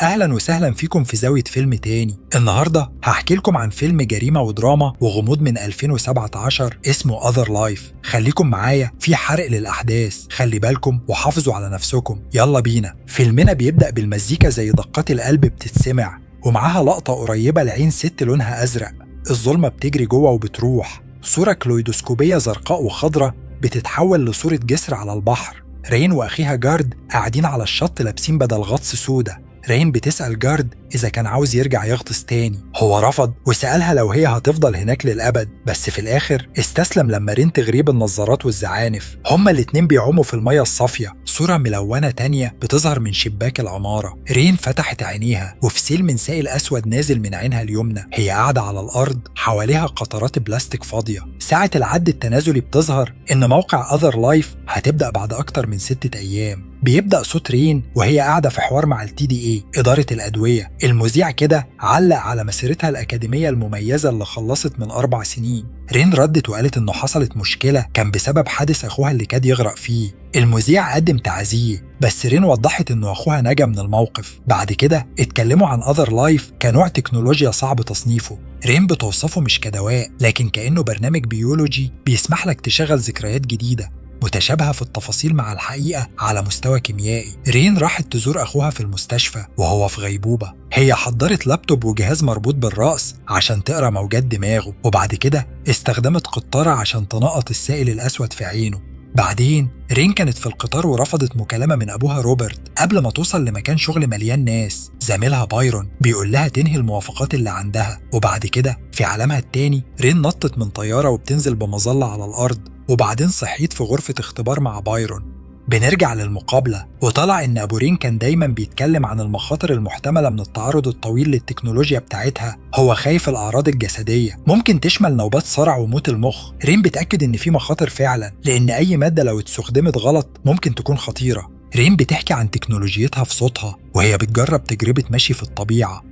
أهلا وسهلا فيكم في زاوية فيلم تاني. النهاردة هحكي لكم عن فيلم جريمة ودراما وغموض من 2017 اسمه Other Life. خليكم معايا، في حرق للأحداث، خلي بالكم وحافظوا على نفسكم. يلا بينا. فيلمنا بيبدأ بالمزيكا زي دقات القلب بتتسمع، ومعاها لقطة قريبة لعين ست لونها أزرق. الظلمة بتجري جوه وبتروح. صورة كلويدوسكوبية زرقاء وخضرة بتتحول لصورة جسر على البحر. رين وأخيها جارد قاعدين على الشط لابسين بدل غطس سودا. رين بتسأل جارد إذا كان عاوز يرجع يغطس تاني. هو رفض وسألها لو هي هتفضل هناك للأبد، بس في الآخر استسلم لما رين تغريه بالنظارات والزعانف. هما الاتنين بيعوموا في المية الصافية. صورة ملونة تانية بتظهر من شباك العمارة. رين فتحت عينيها وفي سيل من سائل أسود نازل من عينها اليمنى. هي قاعدة على الأرض حواليها قطرات بلاستيك فاضية. ساعة العد التنازلي بتظهر إن موقع Other Life هتبدأ بعد أكتر من 6 أيام. بيبدأ صوت رين وهي قاعدة في حوار مع الTDA إدارة الأدوية. المذيع كده علق على مسيرتها الأكاديمية المميزة اللي خلصت من 4 سنين. رين ردت وقالت إنه حصلت مشكلة كان بسبب حادث أخوها اللي كاد يغرق فيه. المذيع قدم تعزيه، بس رين وضحت إنه أخوها نجا من الموقف. بعد كده اتكلموا عن Other Life كنوع تكنولوجيا صعب تصنيفه. رين بتوصفه مش كدواء، لكن كأنه برنامج بيولوجي بيسمح لك تشغل ذكريات جديدة متشابهة في التفاصيل مع الحقيقة على مستوى كيميائي. رين راحت تزور أخوها في المستشفى وهو في غيبوبة. هي حضرت لابتوب وجهاز مربوط بالرأس عشان تقرأ موجات دماغه، وبعد كده استخدمت قطارة عشان تنقط السائل الأسود في عينه. بعدين رين كانت في القطار ورفضت مكالمة من أبوها روبرت قبل ما توصل لمكان شغل مليان ناس. زميلها بايرون بيقول لها تنهي الموافقات اللي عندها، وبعد كده في عالمها التاني رين نطت من طيارة وبتنزل بمظلة على الأرض، وبعدين صحيت في غرفة اختبار مع بايرون. بنرجع للمقابلة وطلع إن أبو رين كان دايما بيتكلم عن المخاطر المحتملة من التعرض الطويل للتكنولوجيا بتاعتها. هو خايف الأعراض الجسدية ممكن تشمل نوبات صرع وموت المخ. رين بتأكد إن في مخاطر فعلا، لأن أي مادة لو استخدمت غلط ممكن تكون خطيرة. رين بتحكي عن تكنولوجيتها في صوتها وهي بتجرب تجربة مشي في الطبيعة.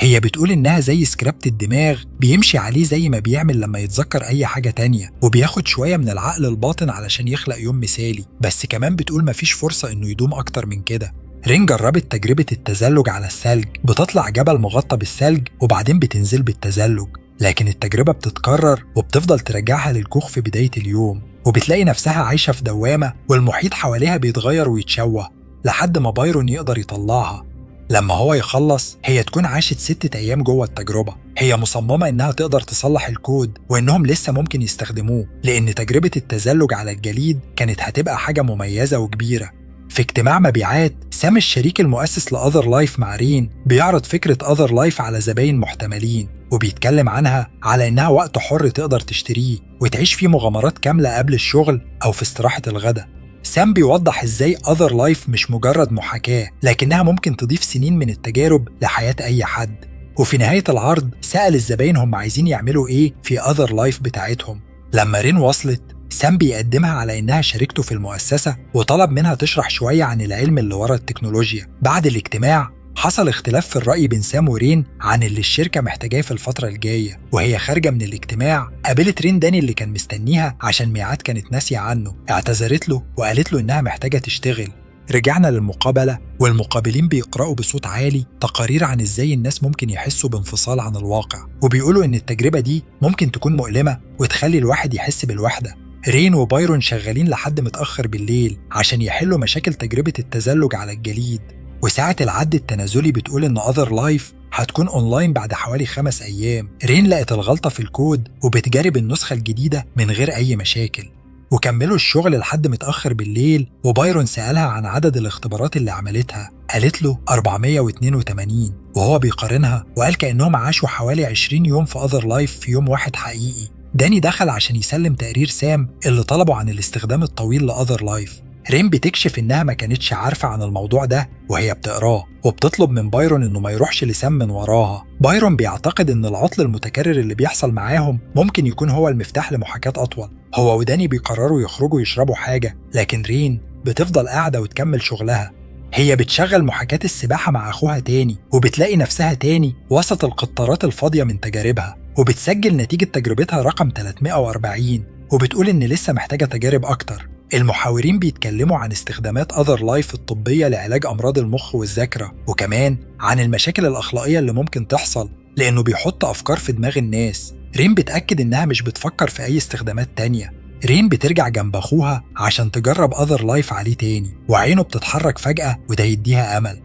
هي بتقول إنها زي سكريبت الدماغ بيمشي عليه زي ما بيعمل لما يتذكر أي حاجة تانية، وبياخد شوية من العقل الباطن علشان يخلق يوم مثالي. بس كمان بتقول مفيش فرصة إنه يدوم أكتر من كده. رين جربت تجربة التزلج على الثلج. بتطلع جبل مغطى بالثلج وبعدين بتنزل بالتزلج، لكن التجربة بتتكرر وبتفضل ترجعها للكوخ في بداية اليوم، وبتلاقي نفسها عايشة في دوامة والمحيط حواليها بيتغير ويتشوه لحد ما بايرون يقدر يطلعها. لما هو يخلص هي تكون عاشت 6 أيام جوه التجربة. هي مصممة إنها تقدر تصلح الكود وإنهم لسه ممكن يستخدموه، لأن تجربة التزلج على الجليد كانت هتبقى حاجة مميزة وكبيرة. في اجتماع مبيعات، سام الشريك المؤسس لأذر لايف مع رين بيعرض فكرة أذر لايف على زباين محتملين، وبيتكلم عنها على إنها وقت حر تقدر تشتريه وتعيش فيه مغامرات كاملة قبل الشغل أو في استراحة الغداء. سام بيوضح إزاي Other Life مش مجرد محاكاة، لكنها ممكن تضيف سنين من التجارب لحياة أي حد. وفي نهاية العرض سأل الزباين هم عايزين يعملوا إيه في Other Life بتاعتهم. لما رين وصلت، سام بيقدمها على إنها شريكته في المؤسسة وطلب منها تشرح شوية عن العلم اللي ورا التكنولوجيا. بعد الاجتماع حصل اختلاف في الرأي بين سام ورين عن اللي الشركة محتاجاه في الفترة الجاية. وهي خارجة من الاجتماع قابلت رين داني اللي كان مستنيها عشان ميعاد كانت ناسية عنه. اعتذرت له وقالت له إنها محتاجة تشتغل. رجعنا للمقابلة والمقابلين بيقرأوا بصوت عالي تقارير عن إزاي الناس ممكن يحسوا بانفصال عن الواقع، وبيقولوا إن التجربة دي ممكن تكون مؤلمة وتخلي الواحد يحس بالوحدة. رين وبايرون شغالين لحد متأخر بالليل عشان يحلوا مشاكل تجربة التزلج على الجليد. وساعة العد التنازلي بتقول إن Other Life هتكون أونلاين بعد حوالي 5 أيام. رين لقت الغلطة في الكود وبتجرب النسخة الجديدة من غير أي مشاكل. وكملوا الشغل لحد متأخر بالليل، وبايرون سألها عن عدد الاختبارات اللي عملتها. قالت له 482، وهو بيقارنها وقال كأنهم عاشوا حوالي 20 يوم في Other Life في يوم واحد حقيقي. داني دخل عشان يسلم تقرير سام اللي طلبوا عن الاستخدام الطويل لأذر لايف. رين بتكشف إنها ما كانتش عارفة عن الموضوع ده وهي بتقراه، وبتطلب من بايرون إنه ما يروحش لسام من وراها. بايرون بيعتقد إن العطل المتكرر اللي بيحصل معاهم ممكن يكون هو المفتاح لمحاكاة أطول. هو وداني بيقرروا يخرجوا يشربوا حاجة، لكن رين بتفضل قاعدة وتكمل شغلها. هي بتشغل محاكاة السباحة مع أخوها تاني، وبتلاقي نفسها تاني وسط القطارات الفاضية من تجاربها، وبتسجل نتيجة تجربتها رقم 340، وبتقول إن لسه محتاجة تجارب أكتر. المحاورين بيتكلموا عن استخدامات أذر لايف الطبية لعلاج أمراض المخ والذاكرة، وكمان عن المشاكل الأخلاقية اللي ممكن تحصل لأنه بيحط أفكار في دماغ الناس. رين بتأكد إنها مش بتفكر في أي استخدامات تانية. رين بترجع جنب أخوها عشان تجرب أذر لايف عليه تاني، وعينه بتتحرك فجأة وده يديها أمل.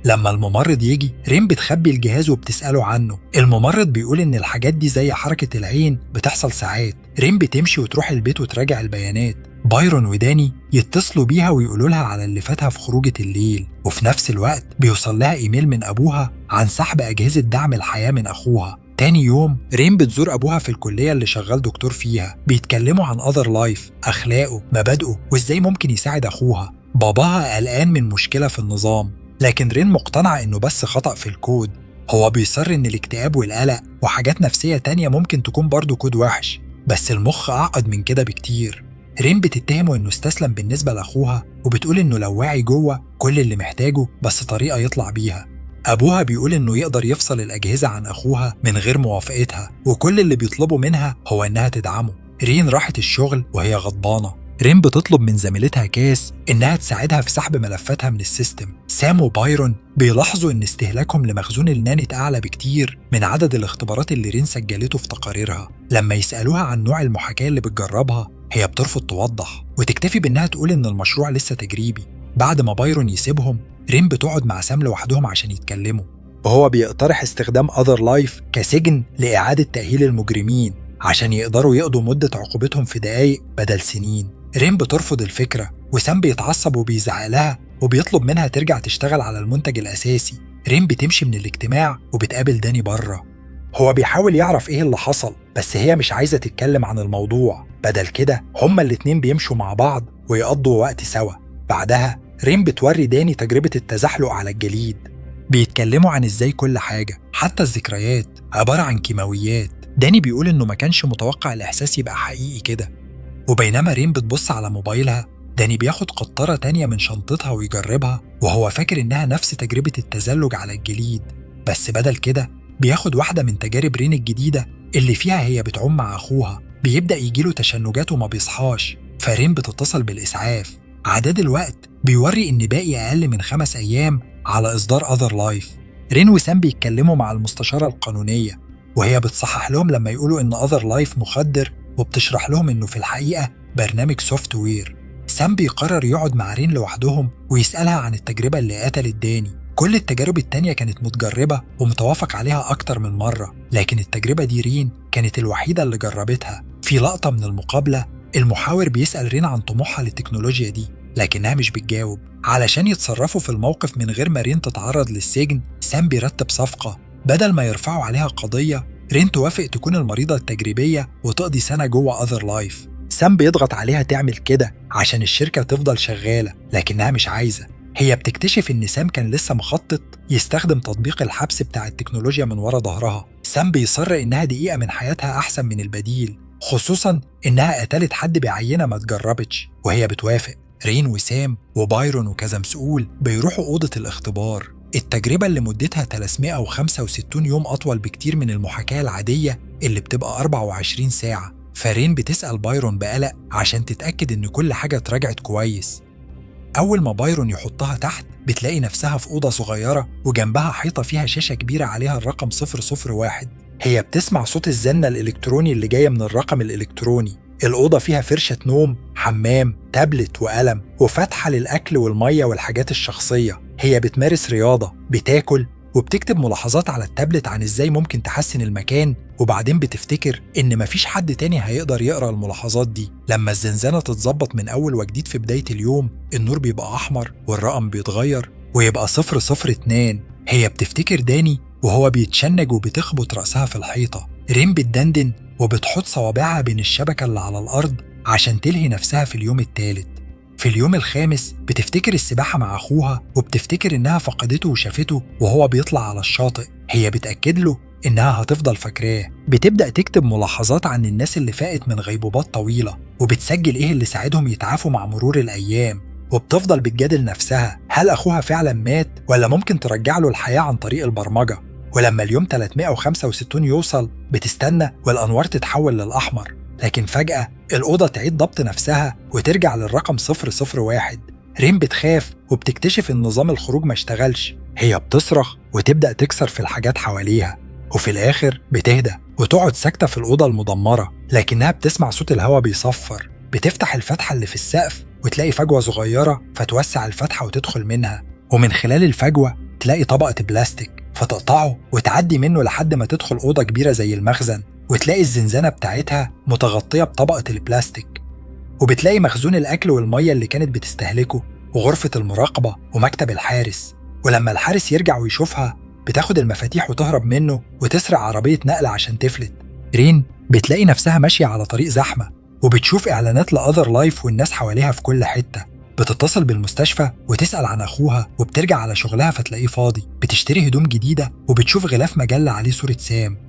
لما الممرض يجي، رين بتخبي الجهاز وبتسأله عنه. الممرض بيقول إن الحاجات دي زي حركة العين بتحصل ساعات. رين بتمشي وتروح البيت وتراجع البيانات. بايرون وداني يتصلوا بيها ويقولوا لها على اللي فاتها في خروجة الليل، وفي نفس الوقت بيوصل لها إيميل من أبوها عن سحب أجهزة دعم الحياة من أخوها. تاني يوم رين بتزور أبوها في الكلية اللي شغال دكتور فيها. بيتكلموا عن أذر لايف، أخلاقه، مبادئه، وإزاي ممكن يساعد أخوها. باباها قلقان من مشكلة في النظام، لكن رين مقتنعة إنه بس خطأ في الكود. هو بيصر إن الاكتئاب والقلق وحاجات نفسية تانية ممكن تكون برضو كود وحش، بس المخ أعقد من كده بكتير. رين بتتهمه إنه استسلم بالنسبة لأخوها، وبتقول إنه لو واعي جوه كل اللي محتاجه بس طريقة يطلع بيها. أبوها بيقول إنه يقدر يفصل الأجهزة عن أخوها من غير موافقتها، وكل اللي بيطلبه منها هو إنها تدعمه. رين راحت الشغل وهي غضبانة. رين بتطلب من زميلتها كاس إنها تساعدها في سحب ملفاتها من السيستم. سام وبايرون بيلاحظوا إن استهلاكهم لمخزون النانت أعلى بكتير من عدد الاختبارات اللي رين سجلته في تقاريرها. لما يسألوها عن نوع المحاكاة اللي بتجربها، هي بترفض توضح وتكتفي بإنها تقول إن المشروع لسه تجريبي. بعد ما بايرون يسيبهم، رين بتقعد مع سام لوحدهم عشان يتكلموا، وهو بيقترح استخدام أذر لايف كسجن لإعادة تأهيل المجرمين عشان يقدروا يقضوا مدة عقوبتهم في دقايق بدل سنين. رين بترفض الفكرة، وسام بيتعصب وبيزعق لها وبيطلب منها ترجع تشتغل على المنتج الأساسي. رين بتمشي من الاجتماع وبتقابل داني بره. هو بيحاول يعرف إيه اللي حصل، بس هي مش عايزة تتكلم عن الموضوع. بدل كده هما الاتنين بيمشوا مع بعض ويقضوا وقت سوا. بعدها رين بتوري داني تجربة التزحلق على الجليد. بيتكلموا عن إزاي كل حاجة حتى الذكريات عبارة عن كيماويات. داني بيقول إنه ما كانش متوقع الإحساس يبقى حقيقي كده. وبينما رين بتبص على موبايلها، داني بياخد قطرة تانية من شنطتها ويجربها، وهو فاكر إنها نفس تجربة التزلج على الجليد، بس بدل كده بياخد واحدة من تجارب رين الجديدة اللي فيها هي بتعوم مع أخوها. بيبدأ يجيله تشنجات وما بيصحاش، فرين بتتصل بالإسعاف. عدد الوقت بيوري إن باقي أقل من 5 أيام على إصدار أذر لايف. رين وسام بيتكلموا مع المستشارة القانونية، وهي بتصحح لهم لما يقولوا إن أذر لايف مخدر، وبتشرح لهم إنه في الحقيقة برنامج سوفت وير. سام بيقرر يقعد مع رين لوحدهم ويسألها عن التجربة اللي قتلت داني. كل التجارب التانية كانت متجربة ومتوافق عليها أكتر من مرة، لكن التجربة دي رين كانت الوحيدة اللي جربتها. في لقطة من المقابلة، المحاور بيسأل رين عن طموحها للتكنولوجيا دي، لكنها مش بتجاوب. علشان يتصرفوا في الموقف من غير ما رين تتعرض للسجن، سام بيرتب صفقة. بدل ما يرفعوا عليها قضية، رين توافق تكون المريضة التجريبية وتقضي سنة جوه أذر لايف. سام بيضغط عليها تعمل كده عشان الشركة تفضل شغالة، لكنها مش عايزة. هي بتكتشف إن سام كان لسه مخطط يستخدم تطبيق الحبس بتاع التكنولوجيا من ورا ظهرها. سام بيصر إنها دقيقة من حياتها أحسن من البديل، خصوصاً إنها قتلت حد بعينة ما تجربتش، وهي بتوافق. رين وسام وبايرون وكذا مسؤول بيروحوا أوضة الاختبار. التجربة اللي مدتها 365 يوم أطول بكتير من المحاكاة العادية اللي بتبقى 24 ساعة. فرين بتسأل بايرون بقلق عشان تتأكد إن كل حاجة اتراجعت كويس. أول ما بايرون يحطها تحت، بتلاقي نفسها في أوضة صغيرة وجنبها حيطة فيها شاشة كبيرة عليها الرقم 001. هي بتسمع صوت الزنة الإلكتروني اللي جاية من الرقم الإلكتروني. الأوضة فيها فرشة نوم، حمام، تابلت وقلم، وفتحة للأكل والمية والحاجات الشخصية. هي بتمارس رياضة، بتاكل، وبتكتب ملاحظات على التابلت عن إزاي ممكن تحسن المكان. وبعدين بتفتكر إن مفيش حد تاني هيقدر يقرأ الملاحظات دي. لما الزنزانة تتظبط من أول وجديد في بداية اليوم، النور بيبقى أحمر والرقم بيتغير ويبقى 002. هي بتفتكر داني وهو بيتشنج وبتخبط رأسها في الحيطة. رين بتدندن وبتحط صوابعها بين الشبكة اللي على الأرض عشان تلهي نفسها في اليوم الثالث. في اليوم الخامس بتفتكر السباحة مع أخوها، وبتفتكر إنها فقدته وشافته وهو بيطلع على الشاطئ. هي بتأكد له إنها هتفضل فاكراه. بتبدأ تكتب ملاحظات عن الناس اللي فاقت من غيبوبات طويلة، وبتسجل إيه اللي ساعدهم يتعافوا مع مرور الأيام. وبتفضل بتجادل نفسها، هل أخوها فعلا مات ولا ممكن ترجع له الحياة عن طريق البرمجة؟ ولما اليوم 365 يوصل، بتستنى والأنوار تتحول للأحمر، لكن فجأة الأوضة تعيد ضبط نفسها وترجع للرقم 001. رين بتخاف وبتكتشف إن نظام الخروج ما اشتغلش. هي بتصرخ وتبدأ تكسر في الحاجات حواليها، وفي الآخر بتهدى وتقعد ساكتة في الأوضة المدمرة، لكنها بتسمع صوت الهواء بيصفر. بتفتح الفتحة اللي في السقف وتلاقي فجوة صغيرة، فتوسع الفتحة وتدخل منها، ومن خلال الفجوة تلاقي طبقة بلاستيك، فتقطعه وتعدي منه لحد ما تدخل أوضة كبيرة زي المخزن، وتلاقي الزنزانة بتاعتها متغطية بطبقة البلاستيك، وبتلاقي مخزون الأكل والمية اللي كانت بتستهلكه، وغرفة المراقبة ومكتب الحارس. ولما الحارس يرجع ويشوفها بتاخد المفاتيح وتهرب منه وتسرق عربية نقل عشان تفلت. رين بتلاقي نفسها ماشية على طريق زحمة، وبتشوف إعلانات لأذر لايف والناس حواليها في كل حتة. بتتصل بالمستشفى وتسأل عن أخوها، وبترجع على شغلها فتلاقيه فاضي. بتشتري هدوم جديدة وبتشوف غلاف مجلة عليه صورة سام.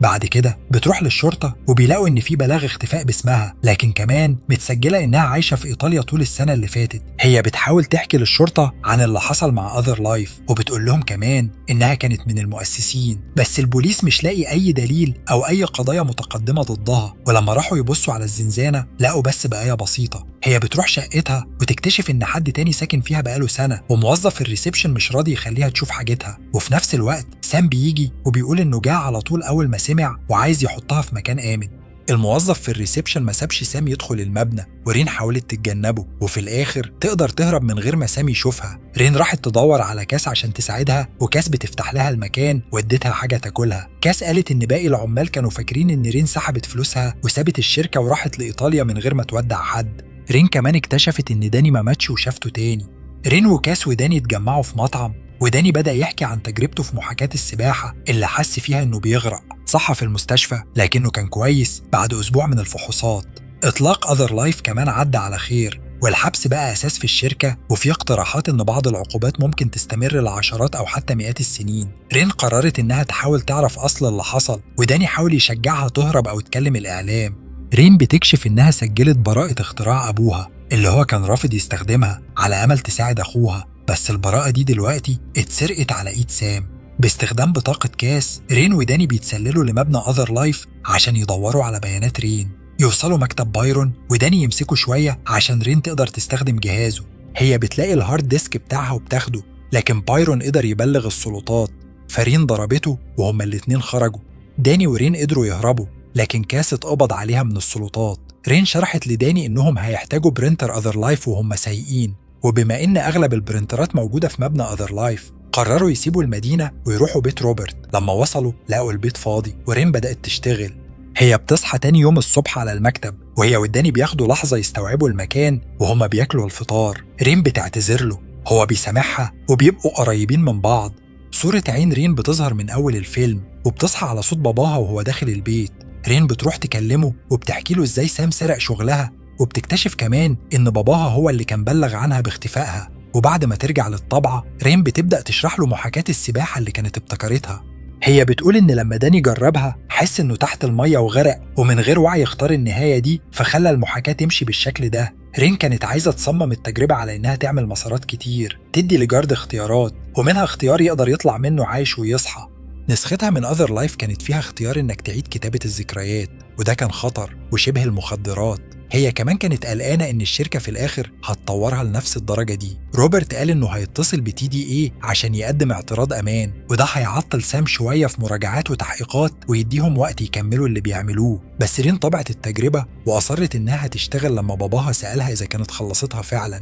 بعد كده بتروح للشرطة وبيلاقوا إن في بلاغ اختفاء باسمها، لكن كمان متسجلة إنها عايشة في إيطاليا طول السنة اللي فاتت. هي بتحاول تحكي للشرطة عن اللي حصل مع أذر لايف، وبتقول لهم كمان إنها كانت من المؤسسين، بس البوليس مش لاقي أي دليل أو أي قضايا متقدمة ضدها. ولما راحوا يبصوا على الزنزانة لقوا بس بقايا بسيطة. هي بتروح شقتها وتكتشف إن حد تاني ساكن فيها بقاله سنة، وموظف الريسبشن مش راضي يخليها تشوف حاجتها. وفي نفس الوقت سام بيجي وبيقول إنه جاء على طول أول ما سمع وعايز يحطها في مكان آمن. الموظف في الريسبشن ما سابش سام يدخل المبنى، ورين حاولت تتجنبه، وفي الآخر تقدر تهرب من غير ما سام يشوفها. رين راحت تدور على كاس عشان تساعدها، وكاس بتفتح لها المكان واديتها حاجة تاكلها. كاس قالت إن باقي العمال كانوا فاكرين إن رين سحبت فلوسها وسابت الشركة وراحت لإيطاليا من غير ما تودع حد. رين كمان اكتشفت إن داني ما ماتش وشافته تاني. رين وكاس وداني اتجمعوا في مطعم، وداني بدأ يحكي عن تجربته في محاكاة السباحة اللي حس فيها إنه بيغرق. صح في المستشفى لكنه كان كويس بعد أسبوع من الفحوصات. إطلاق أذر لايف كمان عدى على خير، والحبس بقى أساس في الشركة، وفي اقتراحات إن بعض العقوبات ممكن تستمر لعشرات أو حتى مئات السنين. رين قررت إنها تحاول تعرف أصل اللي حصل، وداني حاول يشجعها تهرب أو تكلم الإعلام. رين بتكشف إنها سجلت براءة اختراع أبوها اللي هو كان رافض يستخدمها على أمل تساعد أخوها، بس البراءة دي دلوقتي اتسرقت على إيد سام. باستخدام بطاقة كاس، رين وداني بيتسللوا لمبنى أذر لايف عشان يدوروا على بيانات رين. يوصلوا مكتب بايرون وداني يمسكوا شوية عشان رين تقدر تستخدم جهازه. هي بتلاقي الهارد ديسك بتاعها وبتاخده، لكن بايرون قدر يبلغ السلطات، فرين ضربته وهما الاتنين خرجوا. داني ورين قدروا يهربوا، لكن كاس اتقبض عليها من السلطات. رين شرحت لداني إنهم هيحتاجوا برينتر أذر لايف وهم سايقين، وبما إن أغلب البرينترات موجودة في مبنى أذر لايف قرروا يسيبوا المدينة ويروحوا بيت روبرت. لما وصلوا لقوا البيت فاضي ورين بدأت تشتغل. هي بتصحى تاني يوم الصبح على المكتب، وهي وداني بياخدوا لحظة يستوعبوا المكان وهما بياكلوا الفطار. رين بتعتذر له، هو بيسامحها وبيبقوا قريبين من بعض. صورة عين رين بتظهر من أول الفيلم، وبتصحى على صوت باباها وهو داخل البيت. رين بتروح تكلمه وبتحكي له إزاي سام سرق شغلها، وبتكتشف كمان إن باباها هو اللي كان بلغ عنها باختفائها. وبعد ما ترجع للطبعة، رين بتبدأ تشرح له محاكاة السباحة اللي كانت ابتكرتها. هي بتقول إن لما داني جربها حس إنه تحت المية وغرق، ومن غير وعي اختار النهاية دي فخلى المحاكاة تمشي بالشكل ده. رين كانت عايزة تصمم التجربة على إنها تعمل مسارات كتير تدي لجارد اختيارات، ومنها اختيار يقدر يطلع منه عايش ويصحى. نسختها من أذر لايف كانت فيها اختيار إنك تعيد كتابة الذكريات، وده كان خطر وشبه المخدرات. هي كمان كانت قلقانة إن الشركة في الآخر هتطورها لنفس الدرجة دي. روبرت قال إنه هيتصل بTDA عشان يقدم اعتراض أمان، وده هيعطل سام شوية في مراجعات وتحقيقات ويديهم وقت يكملوا اللي بيعملوه. بس رين طبعت التجربة وأصرت إنها تشتغل لما باباها سألها إذا كانت خلصتها فعلا.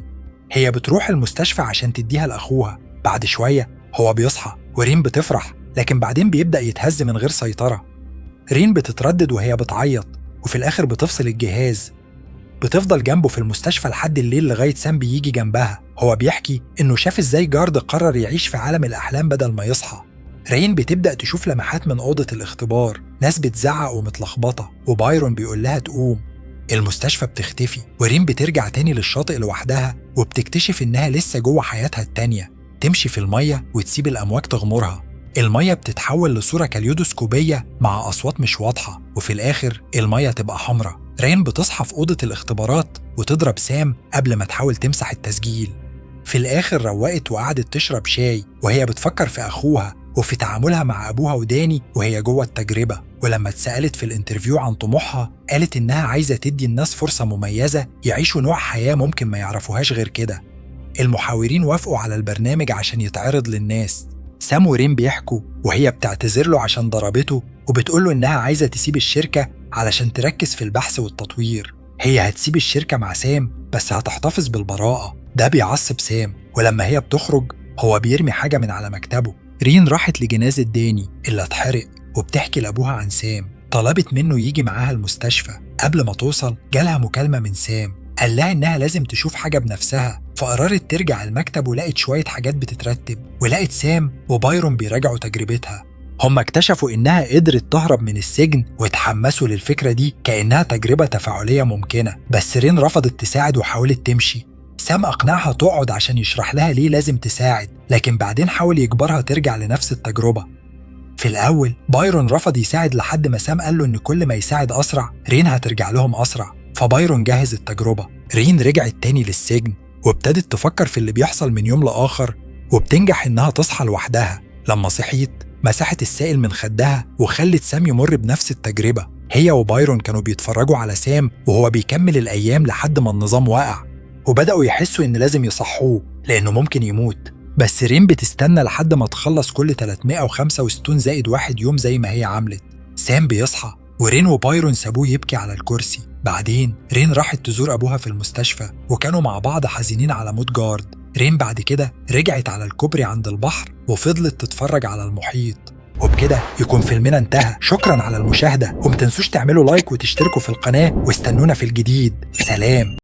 هي بتروح المستشفى عشان تديها لأخوها. بعد شوية هو بيصحى ورين بتفرح، لكن بعدين بيبدأ يتهز من غير سيطرة. رين بتتردد وهي بتعيط، وفي الآخر بتفصل الجهاز. بتفضل جنبه في المستشفى لحد الليل لغاية سام بيجي جنبها. هو بيحكي إنه شاف إزاي جارد قرر يعيش في عالم الأحلام بدل ما يصحى. رين بتبدأ تشوف لمحات من أوضة الاختبار، ناس بتزعق ومتلخبطة، وبايرون بيقول لها تقوم. المستشفى بتختفي، ورين بترجع تاني للشاطئ لوحدها، وبتكتشف إنها لسه جوه حياتها التانية، تمشي في المية وتسيب الأمواج تغمرها. المية بتتحول لصورة كاليودوسكوبية مع أصوات مش واضحة، وفي الآخر المية تبقى حمراء. رين بتصحى في أوضة الاختبارات وتضرب سام قبل ما تحاول تمسح التسجيل. في الآخر روقت وقعدت تشرب شاي وهي بتفكر في أخوها وفي تعاملها مع أبوها وداني وهي جوه التجربة. ولما اتسألت في الانترفيو عن طموحها قالت إنها عايزة تدي الناس فرصة مميزة يعيشوا نوع حياة ممكن ما يعرفوهاش غير كده. المحاورين وافقوا على البرنامج عشان يتعرض للناس. سام ورين بيحكوا وهي بتعتذر له عشان ضربته وبتقوله إنها عايزة تسيب الشركة علشان تركز في البحث والتطوير. هي هتسيب الشركة مع سام بس هتحتفظ بالبراءة. ده بيعصب سام، ولما هي بتخرج هو بيرمي حاجة من على مكتبه. رين راحت لجنازة داني اللي اتحرق وبتحكي لأبوها عن سام. طلبت منه يجي معاها المستشفى. قبل ما توصل جالها مكالمة من سام، قال لها إنها لازم تشوف حاجة بنفسها، فقررت ترجع المكتب ولقت شوية حاجات بتترتب، ولقت سام وبايرون بيراجعوا تجربتها. هم اكتشفوا إنها قدرت تهرب من السجن وتحمسوا للفكرة دي كأنها تجربة تفاعلية ممكنة، بس رين رفضت تساعد وحاولت تمشي. سام أقنعها تقعد عشان يشرح لها ليه لازم تساعد، لكن بعدين حاول يجبرها ترجع لنفس التجربة. في الأول بايرون رفض يساعد لحد ما سام قال له إن كل ما يساعد أسرع رين هترجع لهم أسرع، فبايرون جهز التجربة. رين رجعت تاني للسجن وابتدت تفكر في اللي بيحصل من يوم لآخر، وبتنجح إنها تصحى لوحدها. لما صحيت مسحت السائل من خدها وخلت سام يمر بنفس التجربة. هي وبايرون كانوا بيتفرجوا على سام وهو بيكمل الأيام لحد ما النظام وقع، وبدأوا يحسوا إن لازم يصحوه لأنه ممكن يموت. بس رين بتستنى لحد ما تخلص كل 365 زائد 1 يوم زي ما هي عملت. سام بيصحى ورين وبايرون سابوه يبكي على الكرسي. بعدين رين راحت تزور أبوها في المستشفى وكانوا مع بعض حزينين على موت جارد. رين بعد كده رجعت على الكوبري عند البحر وفضلت تتفرج على المحيط. وبكده يكون فيلمنا انتهى. شكرا على المشاهدة، ومتنسوش تعملوا لايك وتشتركوا في القناة واستنونا في الجديد. سلام.